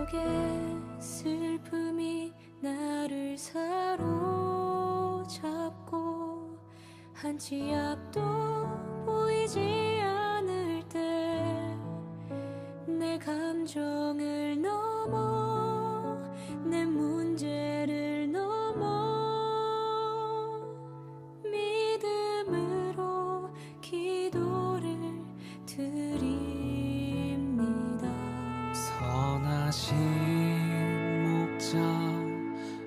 속에 슬픔이 나를 사로잡고 한치 앞도 보이지 않을 때 내 감정을 넘어 내 문제를 넘어 믿음으로 기도를 드립니다. 선하신 목자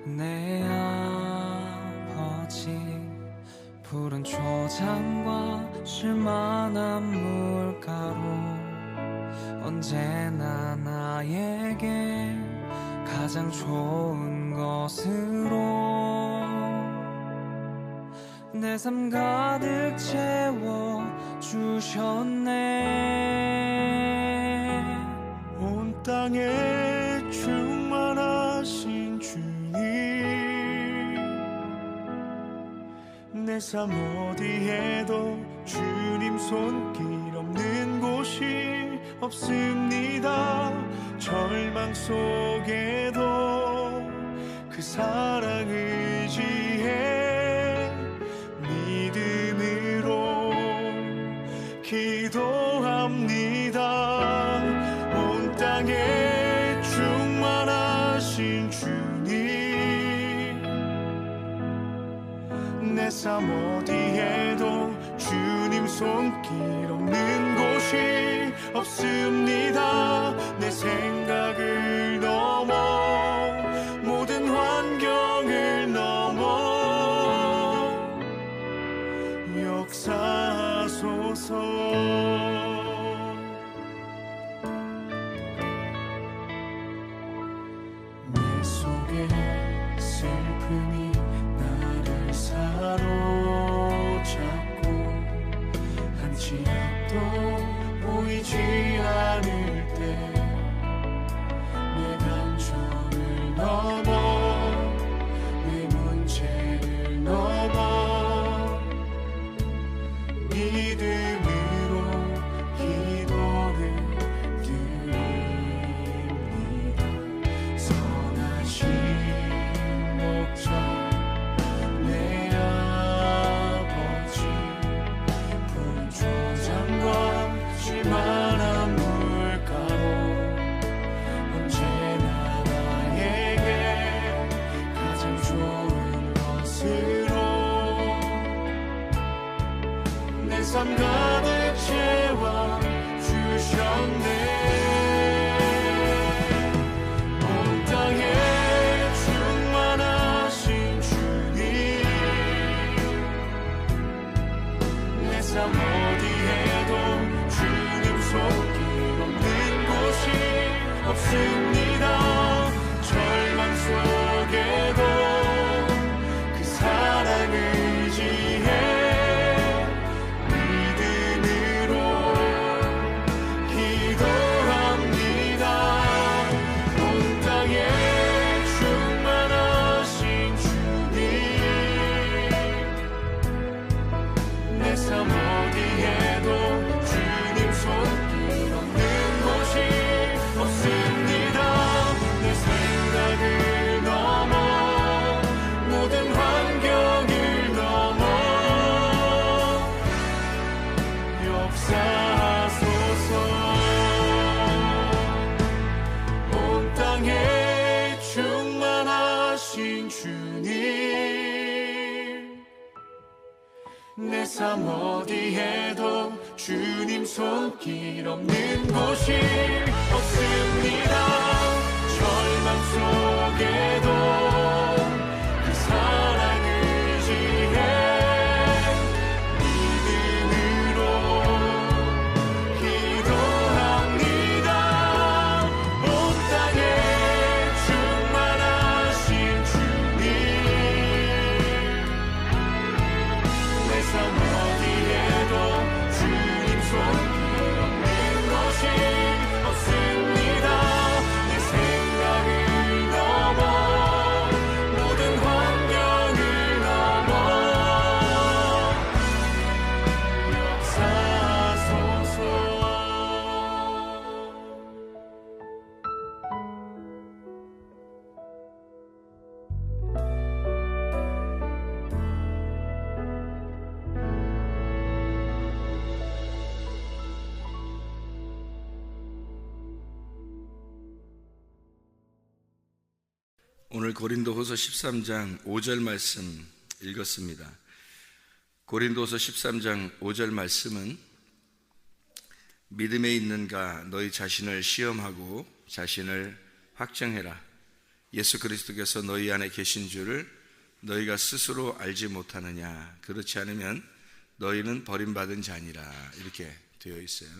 내 아버지, 푸른 초장과 쉴만한 물가로 언제나 나에게 가장 좋은 것으로 내 삶 가득 채워 주셨네. 온 땅에 충만하신 주님, 내 삶 어디에도 주님 손길 없는 곳이 없습니다. 절망 속에도 그 사랑 의지해 믿음으로 기도합니다. 온 땅에 충만하신 주님, 내 삶 어디에도 주님 손길 없는 곳이 없습니다. 내 생각을 넘어 모든 환경을 넘어 역사하소서. 내 속에 슬픔이 나를 사로잡고 한치 앞도 보이지 않을 때 내 감정을 넘어 내 문제를 넘어 믿음으로 기도를 드립니다. 선하신 목자 내 아버지, 푸른 초장과 쉴만한 물가로 언제나 나에게 가장 좋은 것으로 내 삶 가득 채워 주셨네. 온 땅에 충만하신 주님, 내 삶 어디에도 주님 손길 없는 곳이 없습니다. 절망 속에도 그 사랑 의지해 믿음으로 기도합니다. 온 땅에 충만하신 주님, 내 삶 어디에도 주님 손길 없는 곳이 없습니다. 내 생각을 넘어 모든 환경을 넘어 역사하소서. 온 땅에 충만하신 주님, 내 삶 어디에도 주님 손길 없는 곳이 없습니다. 절망 속에도 그 사랑 의지해 믿음으로 기도합니다. 온 땅에 충만하신 주님, 내 삶 어디에도 주님 손길 없는 곳이 없습니다. 내 오늘 고린도후서 13장 5절 말씀 읽었습니다. 고린도후서 13장 5절 말씀은 믿음에 있는가 너희 자신을 시험하고 자신을 확정해라. 예수 그리스도께서 너희 안에 계신 줄을 너희가 스스로 알지 못하느냐. 그렇지 않으면 너희는 버림받은 자니라. 이렇게 되어 있어요.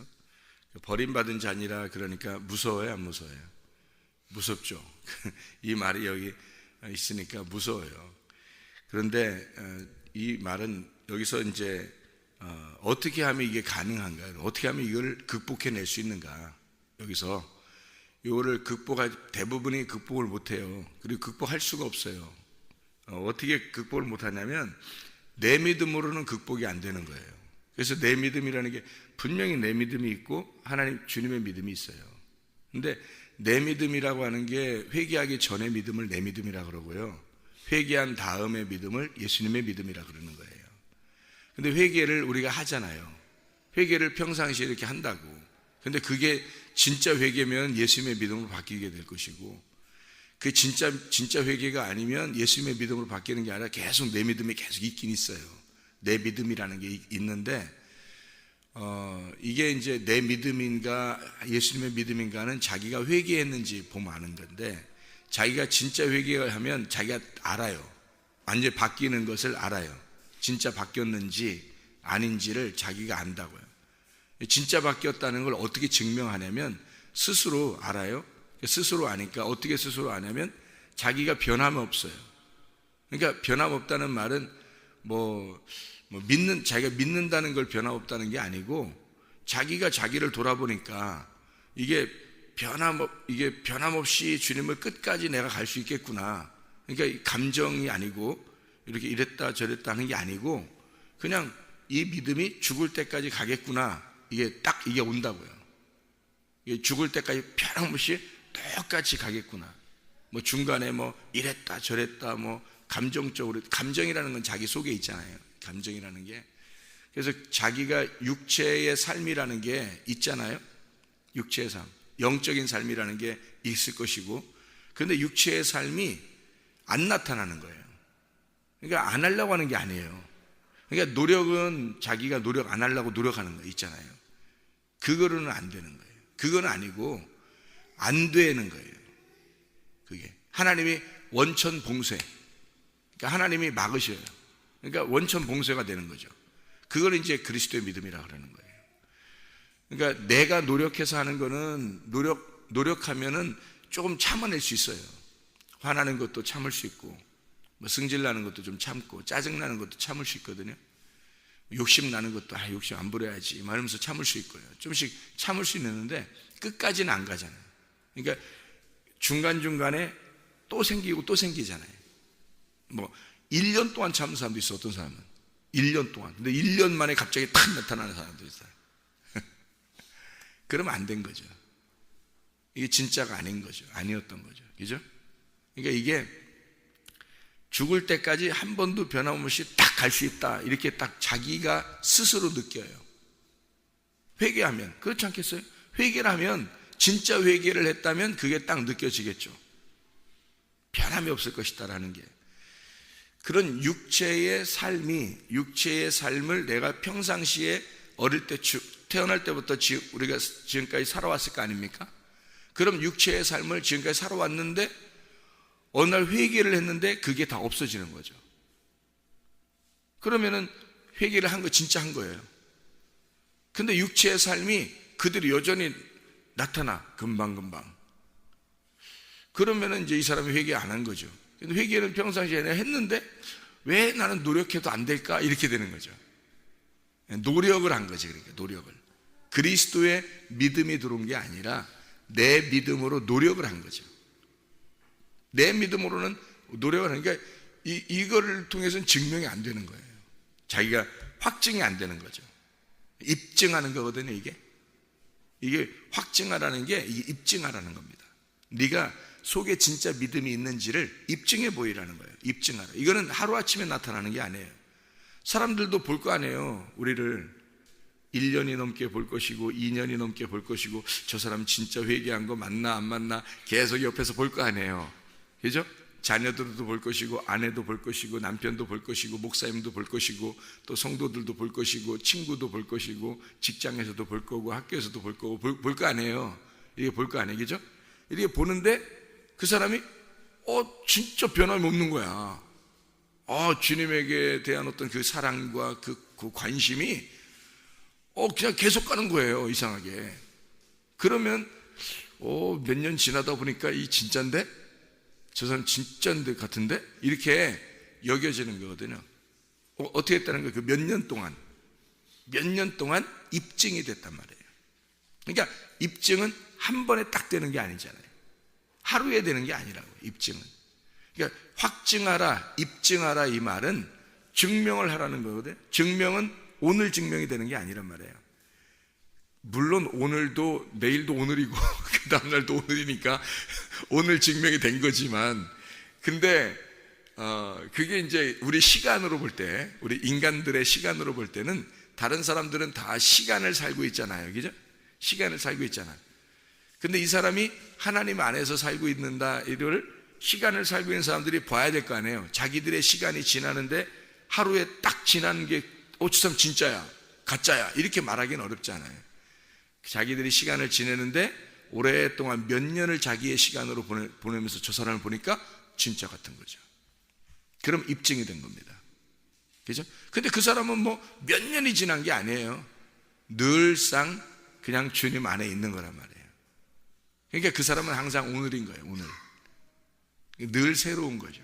버림받은 자니라 그러니까 무서워요, 안 무서워요? 무섭죠. 이 말이 여기 있으니까 무서워요. 그런데 이 말은 여기서 이제 어떻게 하면 이게 가능한가, 어떻게 하면 이걸 극복해낼 수 있는가. 여기서 이거를 대부분이 극복을 못해요. 그리고 극복할 수가 없어요. 어떻게 극복을 못하냐면 내 믿음으로는 극복이 안 되는 거예요. 그래서 내 믿음이라는 게 분명히 내 믿음이 있고 하나님 주님의 믿음이 있어요. 근데 내 믿음이라고 하는 게 회개하기 전의 믿음을 내 믿음이라고 그러고요, 회개한 다음의 믿음을 예수님의 믿음이라고 그러는 거예요. 근데 회개를 우리가 하잖아요. 회개를 평상시에 이렇게 한다고. 근데 그게 진짜 회개면 예수님의 믿음으로 바뀌게 될 것이고, 그 진짜 회개가 아니면 예수님의 믿음으로 바뀌는 게 아니라 계속 내 믿음이 계속 있긴 있어요. 내 믿음이라는 게 있는데 이게 이제 내 믿음인가 예수님의 믿음인가는 자기가 회개했는지 보면 아는 건데, 자기가 진짜 회개를 하면 자기가 알아요. 완전히 바뀌는 것을 알아요. 진짜 바뀌었는지 아닌지를 자기가 안다고요. 진짜 바뀌었다는 걸 어떻게 증명하냐면 스스로 알아요. 스스로 아니까 어떻게 스스로 아냐면 자기가 변함없어요. 그러니까 변함없다는 말은 자기가 믿는다는 걸 변함없다는 게 아니고, 자기가 자기를 돌아보니까 이게 변함없이 주님을 끝까지 내가 갈 수 있겠구나. 그러니까 감정이 아니고 이렇게 이랬다 저랬다 하는 게 아니고, 그냥 이 믿음이 죽을 때까지 가겠구나. 이게 온다고요. 이게 죽을 때까지 변함없이 똑같이 가겠구나. 중간에 이랬다 저랬다 감정적으로, 감정이라는 건 자기 속에 있잖아요. 감정이라는 게. 그래서 자기가 육체의 삶이라는 게 있잖아요. 육체의 삶, 영적인 삶이라는 게 있을 것이고, 그런데 육체의 삶이 안 나타나는 거예요. 그러니까 안 하려고 하는 게 아니에요. 그러니까 노력은 자기가 노력 안 하려고 노력하는 거 있잖아요. 그거로는 안 되는 거예요. 그건 아니고 안 되는 거예요. 그게 하나님이 원천 봉쇄, 그러니까 하나님이 막으셔요. 그러니까 원천 봉쇄가 되는 거죠. 그걸 이제 그리스도의 믿음이라고 그러는 거예요. 그러니까 내가 노력해서 하는 거는 노력하면은 조금 참아낼 수 있어요. 화나는 것도 참을 수 있고, 승질나는 것도 좀 참고, 짜증나는 것도 참을 수 있거든요. 욕심 나는 것도 욕심 안 부려야지 말하면서 참을 수 있고요. 좀씩 참을 수 있는데 끝까지는 안 가잖아요. 그러니까 중간중간에 또 생기고 또 생기잖아요. 1년 동안 참는 사람도 있어. 어떤 사람은 1년 동안. 근데 1년 만에 갑자기 탁 나타나는 사람도 있어요. 그러면 안 된 거죠. 이게 진짜가 아닌 거죠. 아니었던 거죠. 그죠? 그러니까 이게 죽을 때까지 한 번도 변함없이 딱 갈 수 있다. 이렇게 딱 자기가 스스로 느껴요. 회개하면. 그렇지 않겠어요? 회개를 하면, 진짜 회개를 했다면 그게 딱 느껴지겠죠. 변함이 없을 것이다라는 게. 그런 육체의 삶을 내가 평상시에 어릴 때 태어날 때부터 우리가 지금까지 살아왔을 거 아닙니까? 그럼 육체의 삶을 지금까지 살아왔는데 어느 날 회개를 했는데 그게 다 없어지는 거죠. 그러면은 회개를 한 거 진짜 한 거예요. 근데 육체의 삶이 그대로 여전히 나타나, 금방금방. 그러면은 이제 이 사람이 회개 안 한 거죠. 근데 회개는 평상시에 했는데 왜 나는 노력해도 안 될까? 이렇게 되는 거죠. 노력을 한 거지. 그러니까 노력을. 그리스도의 믿음이 들어온 게 아니라 내 믿음으로 노력을 한 거죠. 내 믿음으로는 노력을 하니까 이거를 통해서는 증명이 안 되는 거예요. 자기가 확증이 안 되는 거죠. 입증하는 거거든요. 이게 확증하라는 게 이게 입증하라는 겁니다. 네가 속에 진짜 믿음이 있는지를 입증해 보이라는 거예요. 입증하라. 이거는 하루아침에 나타나는 게 아니에요. 사람들도 볼 거 아니에요. 우리를 1년이 넘게 볼 것이고 2년이 넘게 볼 것이고, 저 사람 진짜 회개한 거 맞나 안 맞나 계속 옆에서 볼 거 아니에요. 그죠? 자녀들도 볼 것이고, 아내도 볼 것이고, 남편도 볼 것이고, 목사님도 볼 것이고, 또 성도들도 볼 것이고, 친구도 볼 것이고, 직장에서도 볼 거고, 학교에서도 볼 거고, 볼 거 아니에요. 이게 볼 거 아니에요, 그죠? 이렇게 보는데 그 사람이 진짜 변함이 없는 거야. 주님에게 대한 어떤 그 사랑과 그 관심이 그냥 계속 가는 거예요, 이상하게. 그러면 몇 년 지나다 보니까 이 진짠데? 저 사람 진짠데 같은데? 이렇게 여겨지는 거거든요. 어떻게 했다는 거예요? 그 몇 년 동안 입증이 됐단 말이에요. 그러니까 입증은 한 번에 딱 되는 게 아니잖아요. 하루에 되는 게 아니라고, 입증은. 그러니까 확증하라, 입증하라, 이 말은 증명을 하라는 거거든요. 증명은 오늘 증명이 되는 게 아니란 말이에요. 물론 오늘도, 내일도 오늘이고 그 다음날도 오늘이니까 오늘 증명이 된 거지만, 근데 그게 이제 우리 시간으로 볼 때, 우리 인간들의 시간으로 볼 때는 다른 사람들은 다 시간을 살고 있잖아요, 그죠? 시간을 살고 있잖아요. 근데 이 사람이 하나님 안에서 살고 있는다, 이를 시간을 살고 있는 사람들이 봐야 될 거 아니에요. 자기들의 시간이 지나는데 하루에 딱 지나는 게 저 사람 진짜야, 가짜야, 이렇게 말하기는 어렵잖아요. 자기들이 시간을 지내는데 오랫동안 몇 년을 자기의 시간으로 보내면서 저 사람을 보니까 진짜 같은 거죠. 그럼 입증이 된 겁니다. 그죠? 근데 그 사람은 뭐 몇 년이 지난 게 아니에요. 늘상 그냥 주님 안에 있는 거란 말이에요. 그러니까 그 사람은 항상 오늘인 거예요, 오늘. 늘 새로운 거죠.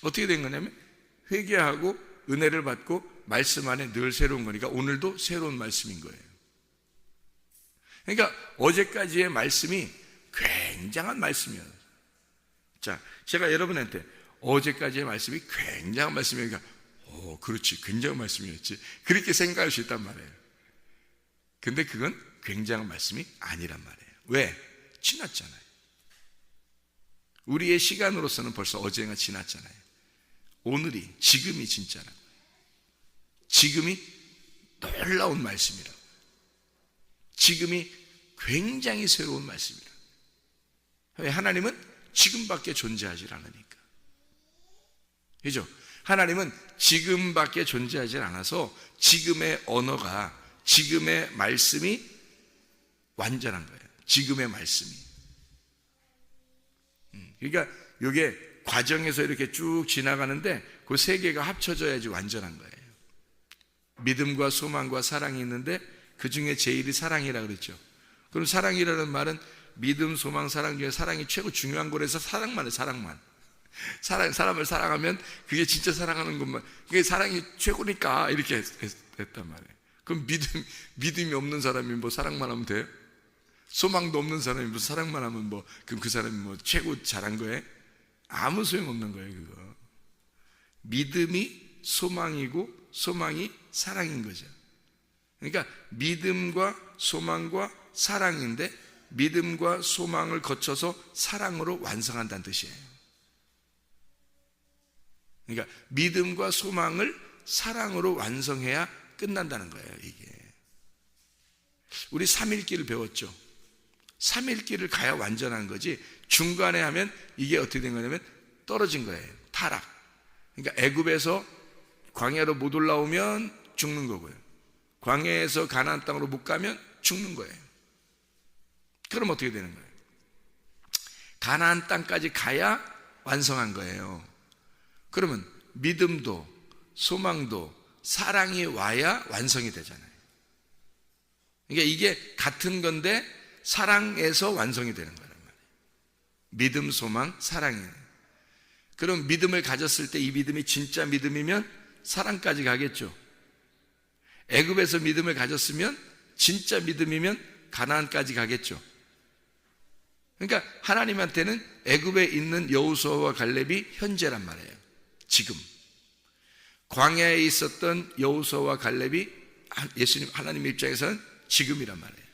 어떻게 된 거냐면, 회개하고 은혜를 받고 말씀 안에 늘 새로운 거니까 오늘도 새로운 말씀인 거예요. 그러니까 어제까지의 말씀이 굉장한 말씀이에요. 자, 제가 여러분한테 어제까지의 말씀이 굉장한 말씀이니까 그렇지, 굉장한 말씀이었지, 그렇게 생각할 수 있단 말이에요. 근데 그건 굉장한 말씀이 아니란 말이에요. 왜? 지났잖아요. 우리의 시간으로서는 벌써 어제가 지났잖아요. 오늘이, 지금이 진짜라고. 지금이 놀라운 말씀이라고. 지금이 굉장히 새로운 말씀이라고. 왜? 하나님은 지금밖에 존재하지 않으니까. 그죠? 하나님은 지금밖에 존재하지 않아서 지금의 언어가, 지금의 말씀이 완전한 거예요. 지금의 말씀이. 그러니까 이게 과정에서 이렇게 쭉 지나가는데 그 세 개가 합쳐져야지 완전한 거예요. 믿음과 소망과 사랑이 있는데 그 중에 제일이 사랑이라 그랬죠. 그럼 사랑이라는 말은 믿음, 소망, 사랑 중에 사랑이 최고 중요한 거라서 사랑만 해, 사랑만. 사람을 사랑하면 그게 진짜 사랑하는 것만, 그게 사랑이 최고니까 이렇게 했단 말이에요. 그럼 믿음이 없는 사람이 뭐 사랑만 하면 돼요? 소망도 없는 사람이 뭐 사랑만 하면 뭐, 그럼 그 사람이 뭐 최고 잘한 거예요? 아무 소용 없는 거예요, 그거. 믿음이 소망이고 소망이 사랑인 거죠. 그러니까 믿음과 소망과 사랑인데 믿음과 소망을 거쳐서 사랑으로 완성한다는 뜻이에요. 그러니까 믿음과 소망을 사랑으로 완성해야 끝난다는 거예요, 이게. 우리 3일길을 배웠죠. 3일길을 가야 완전한 거지, 중간에 하면 이게 어떻게 된 거냐면 떨어진 거예요. 타락. 그러니까 애굽에서 광야로 못 올라오면 죽는 거고요. 광야에서 가나안 땅으로 못 가면 죽는 거예요. 그럼 어떻게 되는 거예요? 가나안 땅까지 가야 완성한 거예요. 그러면 믿음도 소망도 사랑이 와야 완성이 되잖아요. 그러니까 이게 같은 건데 사랑에서 완성이 되는 거란 말이에요. 믿음, 소망, 사랑이에요. 그럼 믿음을 가졌을 때 이 믿음이 진짜 믿음이면 사랑까지 가겠죠. 애굽에서 믿음을 가졌으면 진짜 믿음이면 가나안까지 가겠죠. 그러니까 하나님한테는 애굽에 있는 여호수아와 갈렙이 현재란 말이에요. 지금 광야에 있었던 여호수아와 갈렙이 예수님 하나님의 입장에서는 지금이란 말이에요.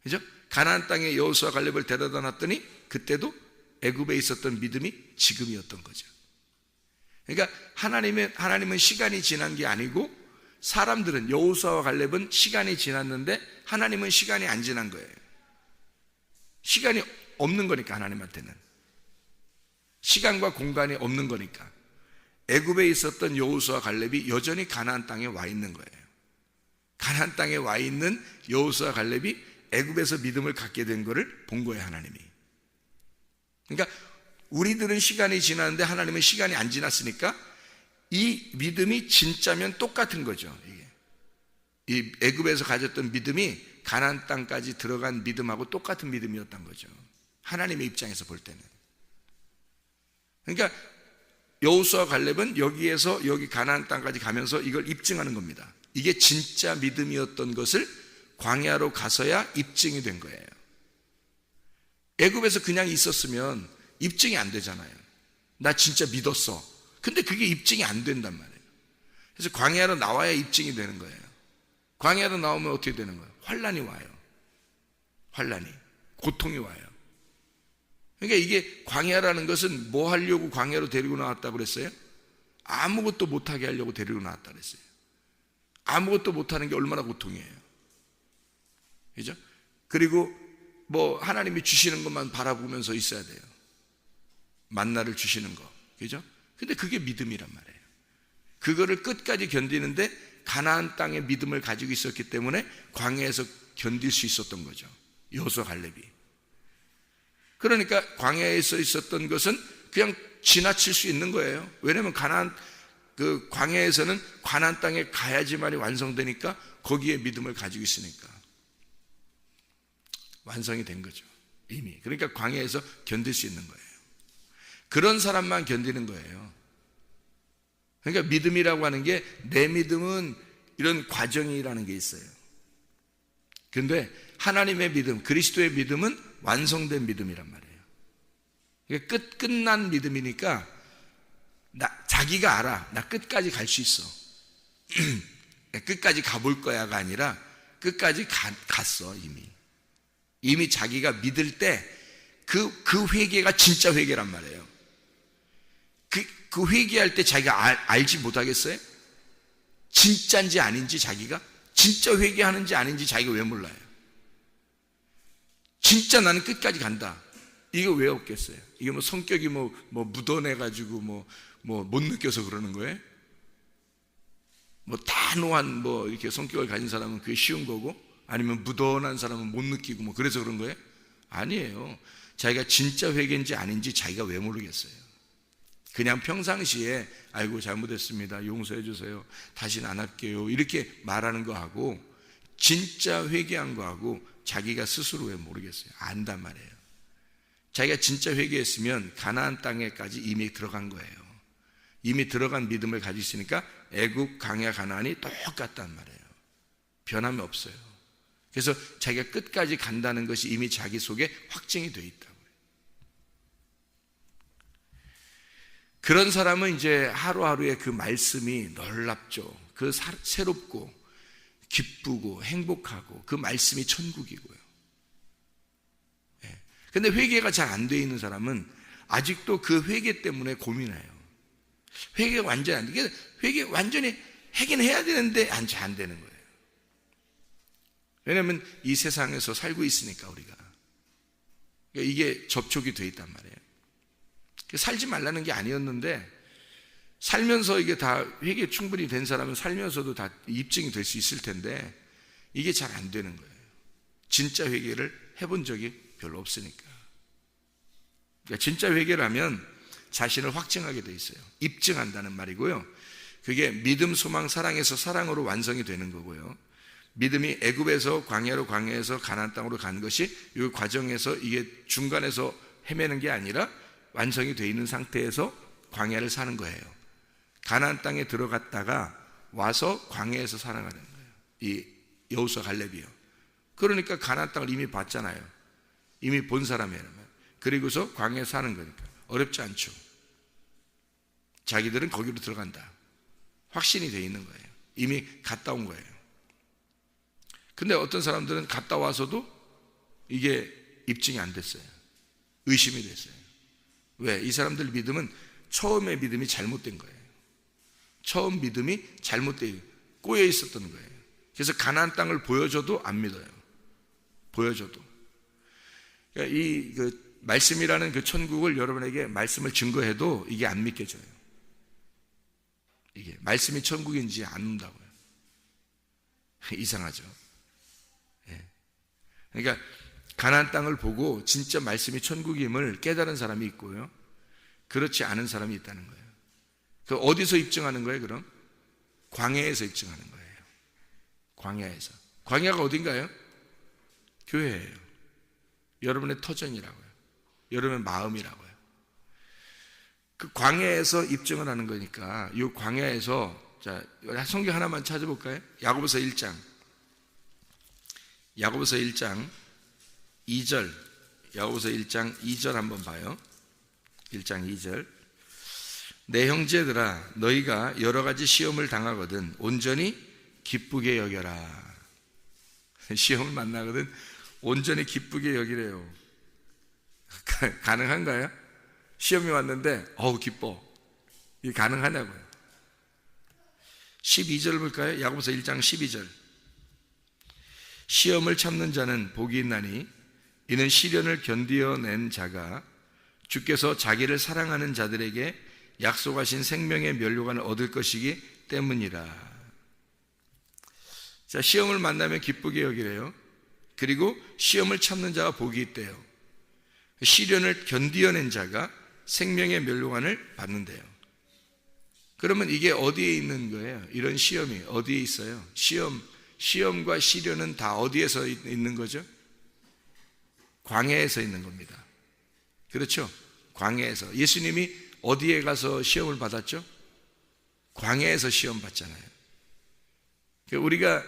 그죠? 가나안 땅에 여호수아 갈렙을 데려다 놨더니 그때도 애굽에 있었던 믿음이 지금이었던 거죠. 그러니까 하나님은 시간이 지난 게 아니고 사람들은, 여호수아와 갈렙은 시간이 지났는데 하나님은 시간이 안 지난 거예요. 시간이 없는 거니까 하나님한테는. 시간과 공간이 없는 거니까. 애굽에 있었던 여호수아 갈렙이 여전히 가나안 땅에 와 있는 거예요. 가나안 땅에 와 있는 여호수아 갈렙이 애굽에서 믿음을 갖게 된 거를 본 거예요, 하나님이. 그러니까 우리들은 시간이 지났는데 하나님은 시간이 안 지났으니까 이 믿음이 진짜면 똑같은 거죠. 이게. 이 애굽에서 가졌던 믿음이 가나안 땅까지 들어간 믿음하고 똑같은 믿음이었던 거죠. 하나님의 입장에서 볼 때는. 그러니까 여호수아 갈렙은 여기에서 여기 가나안 땅까지 가면서 이걸 입증하는 겁니다. 이게 진짜 믿음이었던 것을 광야로 가서야 입증이 된 거예요. 애굽에서 그냥 있었으면 입증이 안 되잖아요. 나 진짜 믿었어. 근데 그게 입증이 안 된단 말이에요. 그래서 광야로 나와야 입증이 되는 거예요. 광야로 나오면 어떻게 되는 거예요? 환란이 와요. 환란이, 고통이 와요. 그러니까 이게 광야라는 것은 뭐 하려고 광야로 데리고 나왔다고 그랬어요? 아무것도 못하게 하려고 데리고 나왔다 그랬어요. 아무것도 못하는 게 얼마나 고통이에요. 그죠? 그리고 뭐 하나님이 주시는 것만 바라보면서 있어야 돼요. 만나를 주시는 거. 그죠? 근데 그게 믿음이란 말이에요. 그거를 끝까지 견디는데 가나안 땅의 믿음을 가지고 있었기 때문에 광야에서 견딜 수 있었던 거죠. 여호수아 갈렙이. 그러니까 광야에서 있었던 것은 그냥 지나칠 수 있는 거예요. 왜냐하면 그 광야에서는 가나안 땅에 가야지만이 완성되니까 거기에 믿음을 가지고 있으니까 완성이 된 거죠. 이미. 그러니까 광야에서 견딜 수 있는 거예요. 그런 사람만 견디는 거예요. 그러니까 믿음이라고 하는 게 내 믿음은 이런 과정이라는 게 있어요. 근데 하나님의 믿음, 그리스도의 믿음은 완성된 믿음이란 말이에요. 그러니까 끝난 믿음이니까 자기가 알아. 나 끝까지 갈 수 있어. 끝까지 가볼 거야가 아니라 끝까지 갔어 이미. 이미 자기가 믿을 때 그 회개가 진짜 회개란 말이에요. 그 회개할 때 자기가 알지 못하겠어요? 진짜인지 아닌지 자기가? 진짜 회개하는지 아닌지 자기가 왜 몰라요? 진짜 나는 끝까지 간다. 이거 왜 없겠어요? 이게 뭐 성격이 뭐 묻어내가지고 뭐 못 느껴서 그러는 거예요? 뭐 단호한 뭐 이렇게 성격을 가진 사람은 그게 쉬운 거고, 아니면 무던한 사람은 못 느끼고 뭐 그래서 그런 거예요? 아니에요. 자기가 진짜 회개인지 아닌지 자기가 왜 모르겠어요? 그냥 평상시에 아이고 잘못했습니다, 용서해 주세요, 다시는 안 할게요, 이렇게 말하는 거하고 진짜 회개한 거하고 자기가 스스로 왜 모르겠어요? 안단 말이에요. 자기가 진짜 회개했으면 가나안 땅에까지 이미 들어간 거예요. 이미 들어간 믿음을 가지고 있으니까 애굽, 광야, 가나안이 똑같단 말이에요. 변함이 없어요. 그래서 자기가 끝까지 간다는 것이 이미 자기 속에 확증이 되어 있다고요. 그런 사람은 이제 하루하루의 그 말씀이 놀랍죠. 그 새롭고 기쁘고 행복하고 그 말씀이 천국이고요. 근데 회개가 잘 안 되어 있는 사람은 아직도 그 회개 때문에 고민해요. 회개가 완전히 안 돼. 회개 완전히 하긴 해야 되는데 안 되는 거예요. 왜냐하면 이 세상에서 살고 있으니까 우리가. 그러니까 이게 접촉이 돼 있단 말이에요. 살지 말라는 게 아니었는데 살면서 이게 다 회개 충분히 된 사람은 살면서도 다 입증이 될 수 있을 텐데 이게 잘 안 되는 거예요. 진짜 회개를 해본 적이 별로 없으니까. 그러니까 진짜 회개를 하면 자신을 확증하게 돼 있어요. 입증한다는 말이고요. 그게 믿음, 소망, 사랑에서 사랑으로 완성이 되는 거고요. 믿음이 애굽에서 광야로, 광야에서 가나안 땅으로 간 것이 이 과정에서 이게 중간에서 헤매는 게 아니라 완성이 되어 있는 상태에서 광야를 사는 거예요. 가나안 땅에 들어갔다가 와서 광야에서 살아가는 거예요. 이 여호수아 갈렙이요. 그러니까 가나안 땅을 이미 봤잖아요. 이미 본 사람이라면. 그리고서 광야에 사는 거니까 어렵지 않죠. 자기들은 거기로 들어간다. 확신이 되어 있는 거예요. 이미 갔다 온 거예요. 근데 어떤 사람들은 갔다 와서도 이게 입증이 안 됐어요. 의심이 됐어요. 왜? 이 사람들 믿음은 처음의 믿음이 잘못된 거예요. 처음 믿음이 잘못되어 꼬여 있었던 거예요. 그래서 가나안 땅을 보여줘도 안 믿어요. 보여줘도. 그러니까 말씀이라는 그 천국을 여러분에게 말씀을 증거해도 이게 안 믿겨져요. 이게 말씀이 천국인지 안 믿는다고요. 이상하죠. 예. 그러니까 가나안 땅을 보고 진짜 말씀이 천국임을 깨달은 사람이 있고요, 그렇지 않은 사람이 있다는 거예요. 그 어디서 입증하는 거예요? 그럼 광야에서 입증하는 거예요. 광야에서. 광야가 어딘가요? 교회예요. 여러분의 터전이라고요. 여러분의 마음이라고요. 그 광야에서 입증을 하는 거니까 이 광야에서, 자, 성경 하나만 찾아볼까요? 야고보서 1장 2절, 야고보서 1장 2절 한번 봐요. 1장 2절. 내 형제들아, 너희가 여러 가지 시험을 당하거든 온전히 기쁘게 여겨라. 시험을 만나거든 온전히 기쁘게 여기래요. 가능한가요? 시험이 왔는데 어우 기뻐. 이게 가능하냐고요. 12절 볼까요? 야고보서 1장 12절. 시험을 참는 자는 복이 있나니 이는 시련을 견디어낸 자가 주께서 자기를 사랑하는 자들에게 약속하신 생명의 면류관을 얻을 것이기 때문이라. 자, 시험을 만나면 기쁘게 여기래요. 그리고 시험을 참는 자가 복이 있대요. 시련을 견디어낸 자가 생명의 면류관을 받는데요. 그러면 이게 어디에 있는 거예요? 이런 시험이 어디에 있어요? 시험과 시련은 다 어디에서 있는 거죠? 광야에서 있는 겁니다. 그렇죠? 광야에서. 예수님이 어디에 가서 시험을 받았죠? 광야에서 시험 받잖아요. 우리가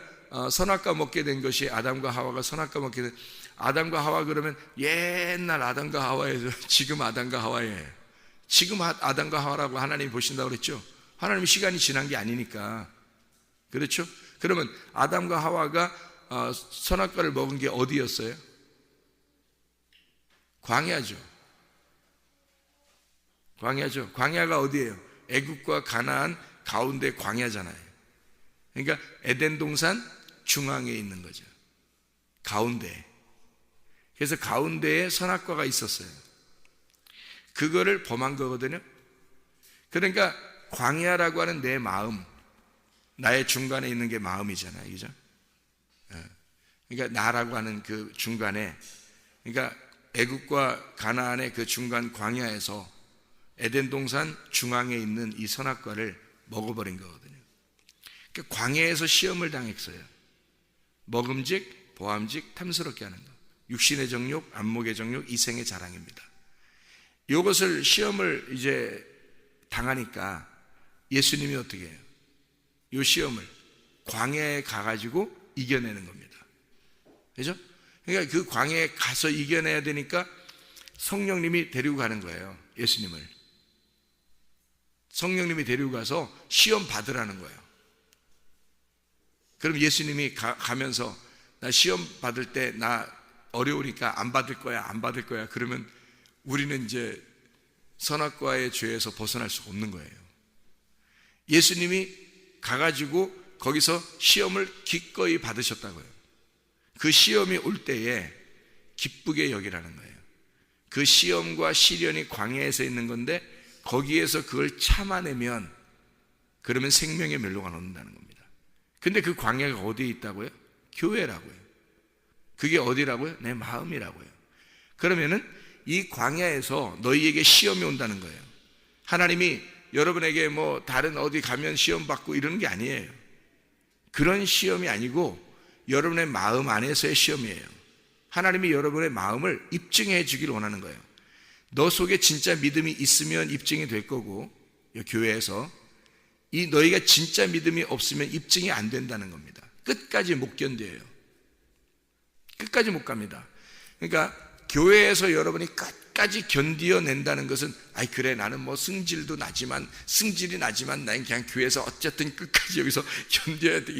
선악과 먹게 된 것이, 아담과 하와가 선악과 먹게 된, 아담과 하와 그러면 옛날 아담과 하와에서 지금 아담과 하와예요. 지금 아담과 하와라고 하나님이 보신다고 그랬죠? 하나님이 시간이 지난 게 아니니까. 그렇죠? 그러면 아담과 하와가 선악과를 먹은 게 어디였어요? 광야죠. 광야죠. 광야가 어디예요? 애굽과 가나안 가운데 광야잖아요. 그러니까 에덴 동산 중앙에 있는 거죠. 가운데. 그래서 가운데에 선악과가 있었어요. 그거를 범한 거거든요. 그러니까 광야라고 하는 내 마음, 나의 중간에 있는 게 마음이잖아요. 그죠? 그러니까 나라고 하는 그 중간에, 그러니까 애굽과 가나안의 그 중간 광야에서 에덴 동산 중앙에 있는 이 선악과를 먹어버린 거거든요. 그러니까 광야에서 시험을 당했어요. 먹음직, 보암직, 탐스럽게 하는 것. 육신의 정욕, 안목의 정욕, 이생의 자랑입니다. 이것을 시험을 이제 당하니까 예수님이 어떻게 해요? 이 시험을 광야에 가가지고 이겨내는 겁니다. 그죠? 그러니까 그 광야에 가서 이겨내야 되니까 성령님이 데리고 가는 거예요. 예수님을. 성령님이 데리고 가서 시험 받으라는 거예요. 그럼 예수님이 가면서 나 시험 받을 때 나 어려우니까 안 받을 거야, 안 받을 거야. 그러면 우리는 이제 선악과의 죄에서 벗어날 수가 없는 거예요. 예수님이 가가지고 거기서 시험을 기꺼이 받으셨다고요. 그 시험이 올 때에 기쁘게 여기라는 거예요. 그 시험과 시련이 광야에서 있는 건데 거기에서 그걸 참아내면 그러면 생명의 멸로가 얻는다는 겁니다. 근데 그 광야가 어디에 있다고요? 교회라고요. 그게 어디라고요? 내 마음이라고요. 그러면은 이 광야에서 너희에게 시험이 온다는 거예요. 하나님이 여러분에게 뭐 다른 어디 가면 시험 받고 이러는 게 아니에요. 그런 시험이 아니고 여러분의 마음 안에서의 시험이에요. 하나님이 여러분의 마음을 입증해 주기를 원하는 거예요. 너 속에 진짜 믿음이 있으면 입증이 될 거고, 교회에서 이 너희가 진짜 믿음이 없으면 입증이 안 된다는 겁니다. 끝까지 못 견뎌요. 끝까지 못 갑니다. 그러니까 교회에서 여러분이 끝까지 견디어낸다는 것은, 아이 그래 나는 뭐 승질이 나지만 난 그냥 교회에서 어쨌든 끝까지 여기서 견뎌야 돼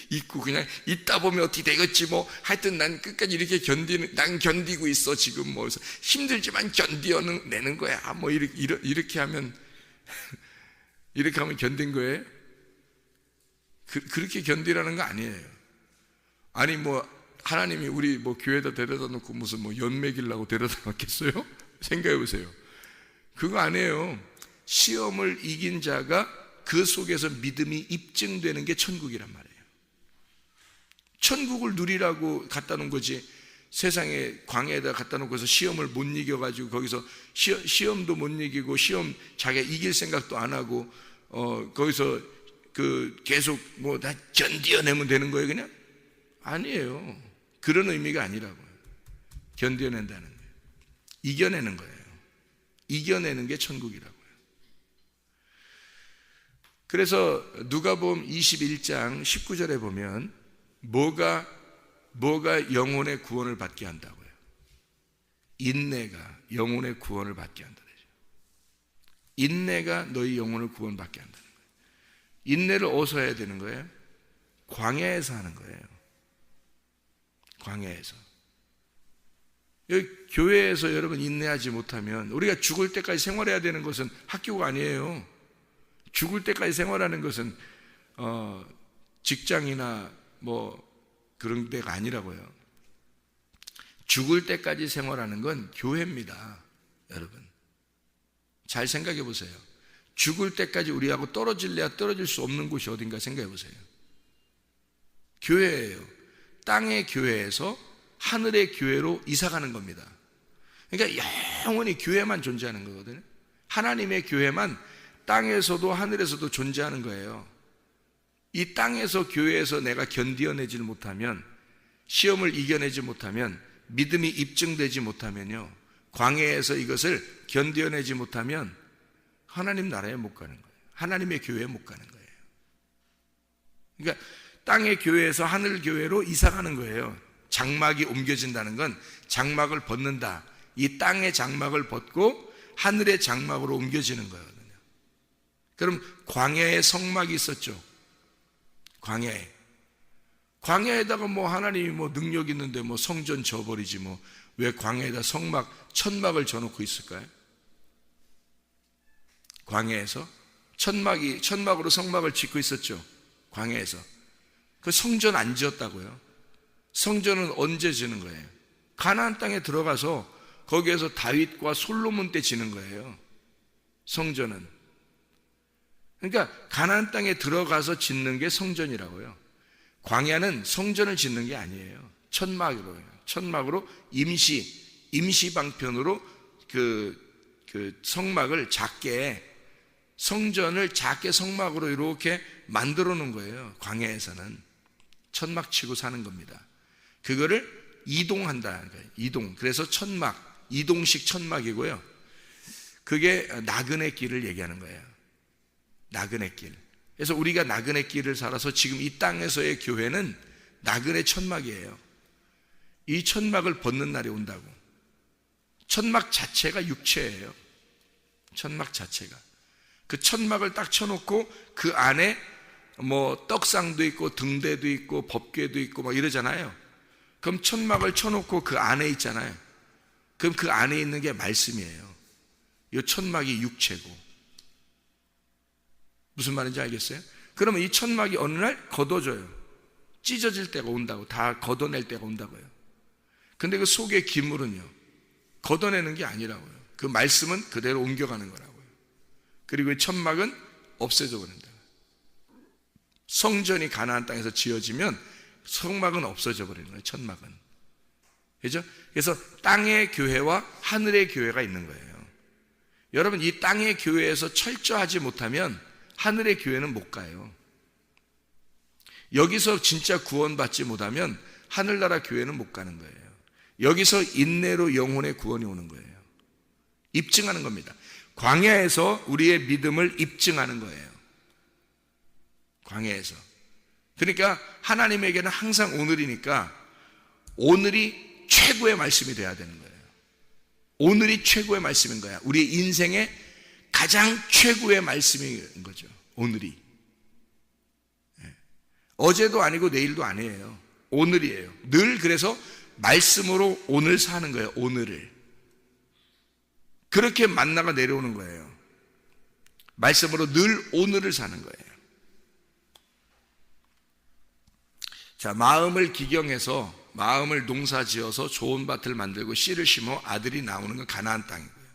있고 그냥 있다 보면 어떻게 되겠지 뭐 하여튼 난 끝까지 이렇게 난 견디고 있어 지금 뭐 힘들지만 견디어내는 거야 뭐 이렇게 하면 이렇게 하면 견딘 거예요? 그렇게 견디라는 거 아니에요. 아니 뭐 하나님이 우리 뭐 교회에다 데려다 놓고 무슨 뭐 연맥이려고 데려다 놨겠어요? 생각해 보세요. 그거 아니에요. 시험을 이긴 자가 그 속에서 믿음이 입증되는 게 천국이란 말이에요. 천국을 누리라고 갖다 놓은 거지, 세상에 광야에다 갖다 놓고서 시험을 못 이겨가지고 거기서 시험도 못 이기고 시험 자기가 이길 생각도 안 하고 거기서 그 계속 뭐 다 견디어내면 되는 거예요 그냥? 아니에요. 그런 의미가 아니라고요. 견뎌낸다는 거예요. 이겨내는 거예요. 이겨내는 게 천국이라고요. 그래서 누가복음 21장 19절에 보면 뭐가 영혼의 구원을 받게 한다고요? 인내가 영혼의 구원을 받게 한다. 인내가 너희 영혼을 구원받게 한다는 거예요. 인내를 어디서 해야 되는 거예요? 광야에서 하는 거예요. 광야에서. 여기 교회에서 여러분 인내하지 못하면, 우리가 죽을 때까지 생활해야 되는 것은 학교가 아니에요. 죽을 때까지 생활하는 것은 직장이나 뭐 그런 데가 아니라고요. 죽을 때까지 생활하는 건 교회입니다. 여러분 잘 생각해 보세요. 죽을 때까지 우리하고 떨어질래야 떨어질 수 없는 곳이 어딘가 생각해 보세요. 교회예요. 땅의 교회에서 하늘의 교회로 이사가는 겁니다. 그러니까 영원히 교회만 존재하는 거거든요. 하나님의 교회만 땅에서도 하늘에서도 존재하는 거예요. 이 땅에서 교회에서 내가 견디어내지 못하면, 시험을 이겨내지 못하면, 믿음이 입증되지 못하면요, 광야에서 이것을 견뎌내지 못하면 하나님 나라에 못 가는 거예요. 하나님의 교회에 못 가는 거예요. 그러니까 땅의 교회에서 하늘 교회로 이사가는 거예요. 장막이 옮겨진다는 건 장막을 벗는다. 이 땅의 장막을 벗고 하늘의 장막으로 옮겨지는 거거든요. 그럼 광야에 성막이 있었죠. 광야에다가 뭐 하나님이 뭐 능력 있는데 뭐 성전 져버리지 뭐 왜 광야에다 천막을 져놓고 있을까요? 광야에서 천막으로 성막을 짓고 있었죠. 광야에서. 그 성전 안 지었다고요. 성전은 언제 지는 거예요? 가나안 땅에 들어가서 거기에서 다윗과 솔로몬 때 지는 거예요. 성전은. 그러니까 가나안 땅에 들어가서 짓는 게 성전이라고요. 광야는 성전을 짓는 게 아니에요. 천막으로 임시 방편으로 그 성막을 성전을 작게 성막으로 이렇게 만들어 놓은 거예요. 광야에서는 천막 치고 사는 겁니다. 그거를 이동한다는 거예요. 그래서 이동식 천막이고요. 그게 나그네 길을 얘기하는 거예요. 나그네 길. 그래서 우리가 나그네 길을 살아서 지금 이 땅에서의 교회는 나그네 천막이에요. 이 천막을 벗는 날이 온다고. 천막 자체가 육체예요. 천막 자체가. 그 천막을 딱 쳐놓고 그 안에 뭐 떡상도 있고 등대도 있고 법궤도 있고 막 이러잖아요. 그럼 천막을 쳐놓고 그 안에 있잖아요. 그럼 그 안에 있는 게 말씀이에요. 이 천막이 육체고. 무슨 말인지 알겠어요? 그러면 이 천막이 어느 날 걷어져요. 찢어질 때가 온다고. 다 걷어낼 때가 온다고요. 근데 그 속의 기물은요, 걷어내는 게 아니라고요. 그 말씀은 그대로 옮겨가는 거라고요. 그리고 이 천막은 없애져 버린다. 성전이 가나안 땅에서 지어지면 성막은 없어져 버리는 거예요. 천막은. 그죠? 그래서 땅의 교회와 하늘의 교회가 있는 거예요. 여러분, 이 땅의 교회에서 철저하지 못하면 하늘의 교회는 못 가요. 여기서 진짜 구원받지 못하면 하늘나라 교회는 못 가는 거예요. 여기서 인내로 영혼의 구원이 오는 거예요. 입증하는 겁니다. 광야에서 우리의 믿음을 입증하는 거예요. 광야에서. 그러니까 하나님에게는 항상 오늘이니까 오늘이 최고의 말씀이 돼야 되는 거예요. 오늘이 최고의 말씀인 거야. 우리의 인생의 가장 최고의 말씀인 거죠. 오늘이. 어제도 아니고 내일도 아니에요. 오늘이에요. 늘 그래서 말씀으로 오늘 사는 거예요. 오늘을. 그렇게 만나가 내려오는 거예요. 말씀으로 늘 오늘을 사는 거예요. 자, 마음을 기경해서 마음을 농사지어서 좋은 밭을 만들고 씨를 심어 아들이 나오는 건 가나안 땅이고요.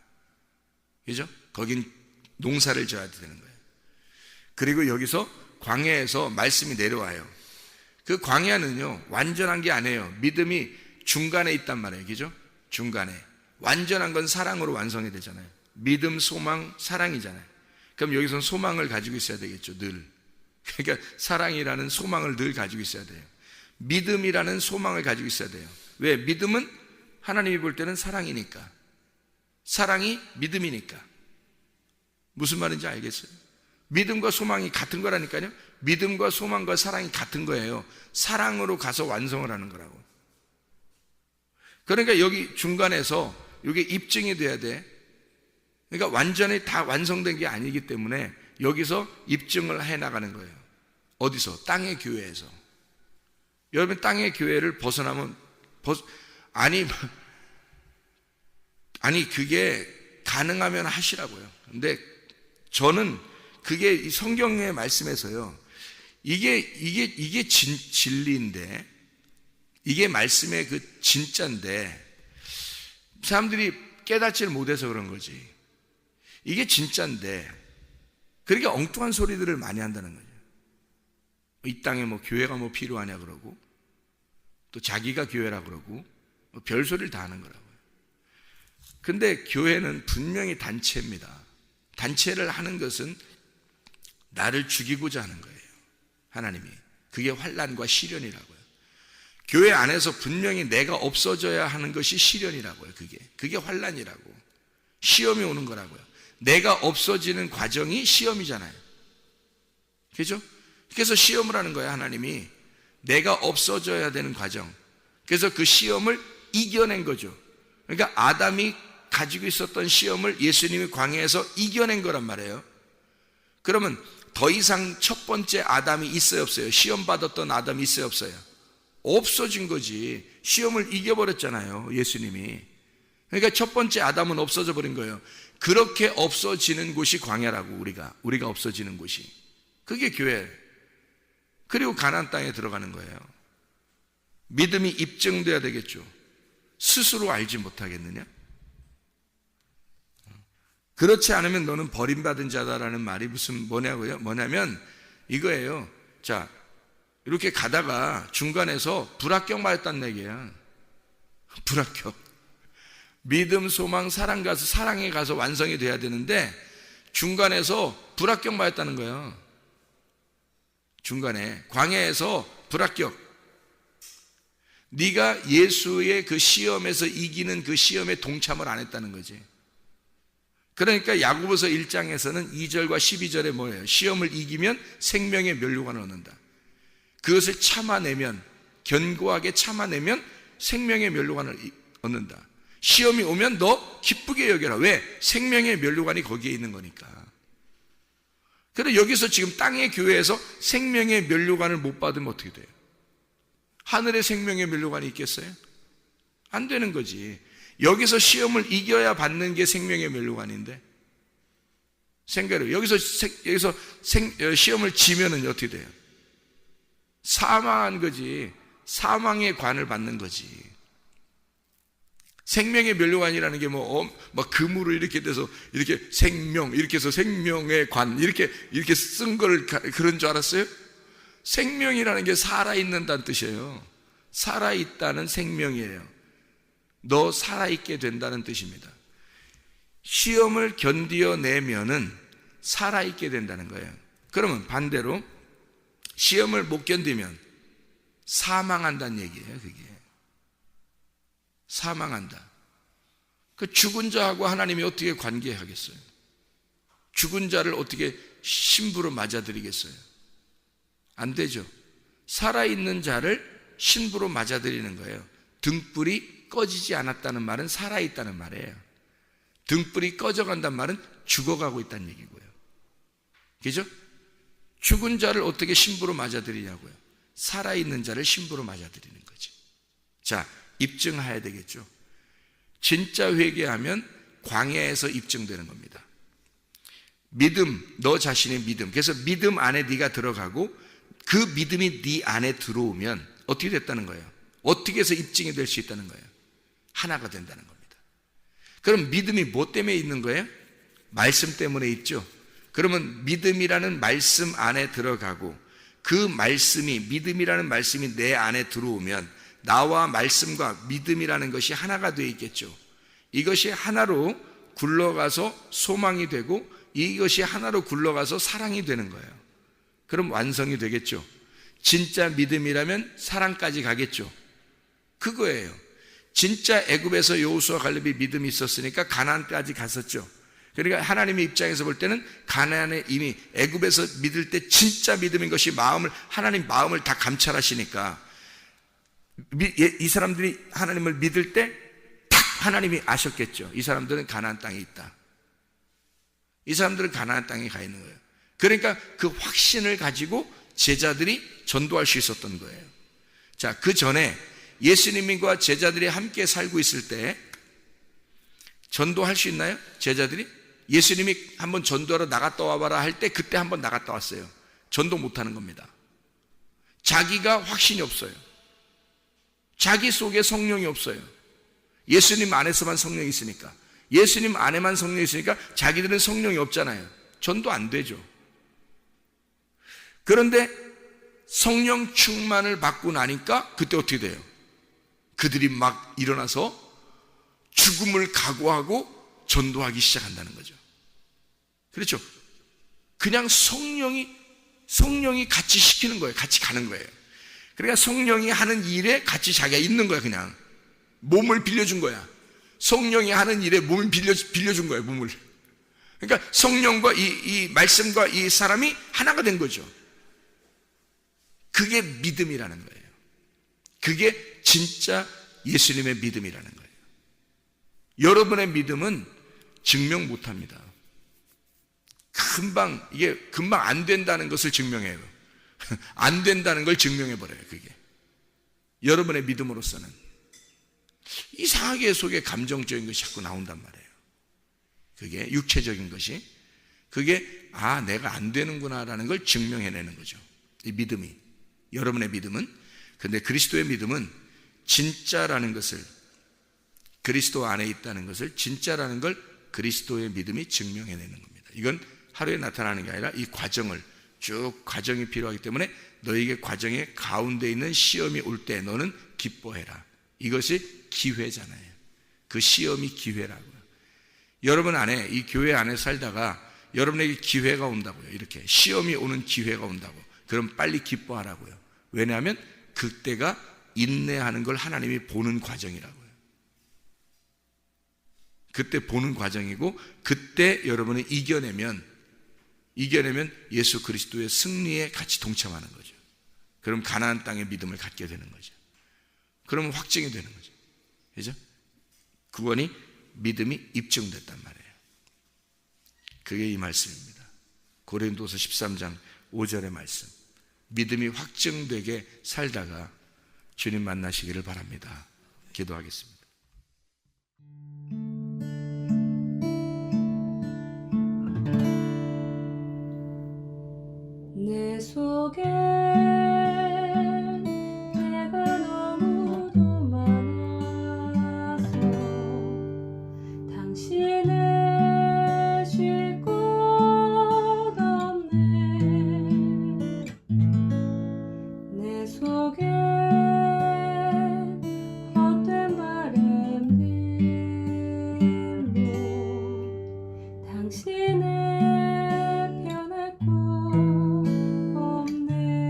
그죠? 거긴 농사를 지어야 되는 거예요. 그리고 여기서 광야에서 말씀이 내려와요. 그 광야는요, 완전한 게 아니에요. 믿음이 중간에 있단 말이에요. 그죠? 중간에. 완전한 건 사랑으로 완성이 되잖아요. 믿음, 소망, 사랑이잖아요. 그럼 여기서는 소망을 가지고 있어야 되겠죠, 늘. 그러니까 사랑이라는 소망을 늘 가지고 있어야 돼요. 믿음이라는 소망을 가지고 있어야 돼요. 왜? 믿음은 하나님이 볼 때는 사랑이니까. 사랑이 믿음이니까. 무슨 말인지 알겠어요? 믿음과 소망이 같은 거라니까요. 믿음과 소망과 사랑이 같은 거예요. 사랑으로 가서 완성을 하는 거라고. 그러니까 여기 중간에서 이게 입증이 돼야 돼. 그러니까 완전히 다 완성된 게 아니기 때문에 여기서 입증을 해나가는 거예요. 어디서? 땅의 교회에서. 여러분, 땅의 교회를 벗어나면 아니 그게 가능하면 하시라고요. 근데 저는 그게 이 성경의 말씀에서요, 이게 진리인데, 이게 말씀의 그 진짜인데 사람들이 깨닫지를 못해서 그런 거지. 이게 진짜인데 그렇게 엉뚱한 소리들을 많이 한다는 거죠. 이 땅에 뭐 교회가 뭐 필요하냐 그러고, 또 자기가 교회라 그러고, 뭐 별소리를 다 하는 거라고요. 근데 교회는 분명히 단체입니다. 단체를 하는 것은 나를 죽이고자 하는 거예요, 하나님이. 그게 환난과 시련이라고요. 교회 안에서 분명히 내가 없어져야 하는 것이 시련이라고요. 그게 환난이라고, 시험이 오는 거라고요. 내가 없어지는 과정이 시험이잖아요. 그죠? 그래서 시험을 하는 거예요, 하나님이. 내가 없어져야 되는 과정. 그래서 그 시험을 이겨낸 거죠. 그러니까 아담이 가지고 있었던 시험을 예수님이 광야에서 이겨낸 거란 말이에요. 그러면 더 이상 첫 번째 아담이 있어요, 없어요? 시험 받았던 아담이 있어요, 없어요? 없어진 거지. 시험을 이겨버렸잖아요, 예수님이. 그러니까 첫 번째 아담은 없어져 버린 거예요. 그렇게 없어지는 곳이 광야라고. 우리가 없어지는 곳이, 그게 교회. 그리고 가나안 땅에 들어가는 거예요. 믿음이 입증돼야 되겠죠. 스스로 알지 못하겠느냐? 그렇지 않으면 너는 버림받은 자다라는 말이 뭐냐면 이거예요. 자, 이렇게 가다가 중간에서 불합격 맞았다는 얘기야. 불합격. 믿음, 소망, 사랑에 가서 완성이 돼야 되는데 중간에서 불합격 맞았다는 거야. 중간에 광야에서 불합격. 네가 예수의 그 시험에서 이기는 그 시험에 동참을 안 했다는 거지. 그러니까 야고보서 1장에서는 2절과 12절에 뭐예요? 시험을 이기면 생명의 면류관을 얻는다. 그것을 참아내면, 견고하게 참아내면 생명의 면류관을 얻는다. 시험이 오면 너 기쁘게 여겨라. 왜? 생명의 면류관이 거기에 있는 거니까. 그런데 여기서 지금 땅의 교회에서 생명의 면류관을 못 받으면 어떻게 돼요? 하늘의 생명의 면류관이 있겠어요? 안 되는 거지. 여기서 시험을 이겨야 받는 게 생명의 면류관인데, 생각해요. 여기서 시험을 지면은 어떻게 돼요? 사망한 거지. 사망의 관을 받는 거지. 생명의 면류관이라는 게 금으로 이렇게 돼서 이렇게 이렇게 해서 생명의 관 이렇게 쓴 걸 그런 줄 알았어요? 생명이라는 게 살아있는다는 뜻이에요. 살아있다는 생명이에요. 너 살아있게 된다는 뜻입니다. 시험을 견디어내면은 살아있게 된다는 거예요. 그러면 반대로 시험을 못 견디면 사망한다는 얘기예요. 그게 사망한다. 그 죽은 자하고 하나님이 어떻게 관계하겠어요? 죽은 자를 어떻게 신부로 맞아들이겠어요? 안 되죠. 살아있는 자를 신부로 맞아들이는 거예요. 등불이 꺼지지 않았다는 말은 살아있다는 말이에요. 등불이 꺼져간다는 말은 죽어가고 있다는 얘기고요. 그죠? 죽은 자를 어떻게 신부로 맞아들이냐고요. 살아있는 자를 신부로 맞아들이는 거지. 자, 입증해야 되겠죠. 진짜 회개하면 광야에서 입증되는 겁니다. 믿음, 너 자신의 믿음. 그래서 믿음 안에 네가 들어가고 그 믿음이 네 안에 들어오면 어떻게 됐다는 거예요? 어떻게 해서 입증이 될 수 있다는 거예요? 하나가 된다는 겁니다. 그럼 믿음이 뭐 때문에 있는 거예요? 말씀 때문에 있죠. 그러면 믿음이라는 말씀 안에 들어가고 그 말씀이, 믿음이라는 말씀이 내 안에 들어오면 나와 말씀과 믿음이라는 것이 하나가 되어 있겠죠. 이것이 하나로 굴러가서 소망이 되고 이것이 하나로 굴러가서 사랑이 되는 거예요. 그럼 완성이 되겠죠. 진짜 믿음이라면 사랑까지 가겠죠. 그거예요. 진짜 애굽에서 여호수아 갈렙이 믿음이 있었으니까 가나안까지 갔었죠. 그러니까 하나님의 입장에서 볼 때는 가나안에 이미 애굽에서 믿을 때 진짜 믿음인 것이 하나님 마음을 다 감찰하시니까 이 사람들이 하나님을 믿을 때 딱 하나님이 아셨겠죠. 이 사람들은 가나안 땅에 있다. 이 사람들은 가나안 땅에 가 있는 거예요. 그러니까 그 확신을 가지고 제자들이 전도할 수 있었던 거예요. 자, 그 전에 예수님과 제자들이 함께 살고 있을 때 전도할 수 있나요? 제자들이? 예수님이 한번 전도하러 나갔다 와봐라 할 때 그때 한번 나갔다 왔어요. 전도 못하는 겁니다. 자기가 확신이 없어요. 자기 속에 성령이 없어요. 예수님 안에서만 성령이 있으니까. 예수님 안에만 성령이 있으니까 자기들은 성령이 없잖아요. 전도 안 되죠. 그런데 성령 충만을 받고 나니까 그때 어떻게 돼요? 그들이 막 일어나서 죽음을 각오하고 전도하기 시작한다는 거죠. 그렇죠? 그냥 성령이 같이 시키는 거예요. 같이 가는 거예요. 그러니까 성령이 하는 일에 같이 자기가 있는 거야. 그냥 몸을 빌려준 거야. 성령이 하는 일에 몸을 빌려준 거예요. 몸을. 그러니까 성령과 이 말씀과 이 사람이 하나가 된 거죠. 그게 믿음이라는 거예요. 그게 진짜 예수님의 믿음이라는 거예요. 여러분의 믿음은 증명 못합니다. 이게 금방 안 된다는 것을 증명해요. 안 된다는 걸 증명해버려요. 그게 여러분의 믿음으로서는 이상하게 속에 감정적인 것이 자꾸 나온단 말이에요. 그게 육체적인 것이, 그게 내가 안 되는구나라는 걸 증명해내는 거죠. 이 믿음이, 여러분의 믿음은. 근데 그리스도의 믿음은 진짜라는 것을, 그리스도 안에 있다는 것을, 진짜라는 걸 그리스도의 믿음이 증명해내는 겁니다. 이건 하루에 나타나는 게 아니라 이 과정을, 쭉 과정이 필요하기 때문에 너에게 과정의 가운데 있는 시험이 올 때 너는 기뻐해라. 이것이 기회잖아요. 그 시험이 기회라고요. 여러분 안에, 이 교회 안에 살다가 여러분에게 기회가 온다고요. 이렇게 시험이 오는 기회가 온다고. 그럼 빨리 기뻐하라고요. 왜냐하면 그때가 인내하는 걸 하나님이 보는 과정이라고요. 그때 보는 과정이고, 그때 여러분이 이겨내면 예수 그리스도의 승리에 같이 동참하는 거죠. 그럼 가나안 땅의 믿음을 갖게 되는 거죠. 그러면 확증이 되는 거죠. 그죠? 구원이, 믿음이 입증됐단 말이에요. 그게 이 말씀입니다. 고린도서 13장 5절의 말씀. 믿음이 확증되게 살다가 주님 만나시기를 바랍니다. 기도하겠습니다. 내 속에 내가 너무도 많아서 당신을 쉴 곳 없네. 내 속에 헛된 바램들로 당신을 변할 곳 없네.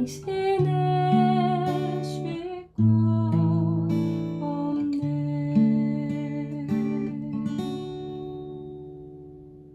당신